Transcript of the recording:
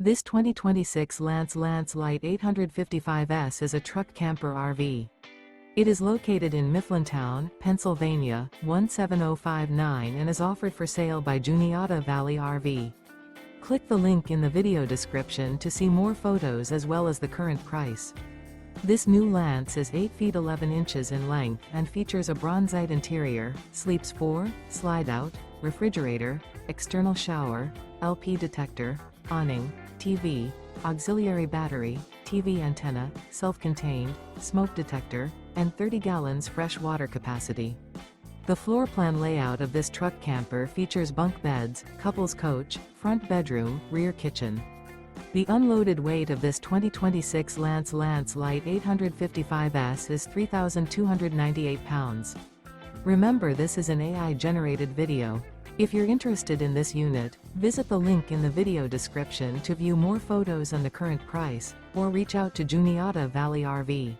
This 2026 Lite 855S is a truck camper RV. It is located in Mifflintown, Pennsylvania, 17059 and is offered for sale by Juniata Valley RV. Click the link in the video description to see more photos as well as the current price. This new Lance is 8 feet 11 inches in length and features a bronzite interior, sleeps 4, slide-out, refrigerator, external shower, LP detector, awning, TV, auxiliary battery, TV antenna, self-contained, smoke detector, and 30 gallons fresh water capacity. The floor plan layout of this truck camper features bunk beds, couples coach, front bedroom, rear kitchen. The unloaded weight of this 2026 Lite 855S is 3,298 pounds. Remember, this is an AI-generated video. If you're interested in this unit, visit the link in the video description to view more photos and the current price, or reach out to Juniata Valley RV.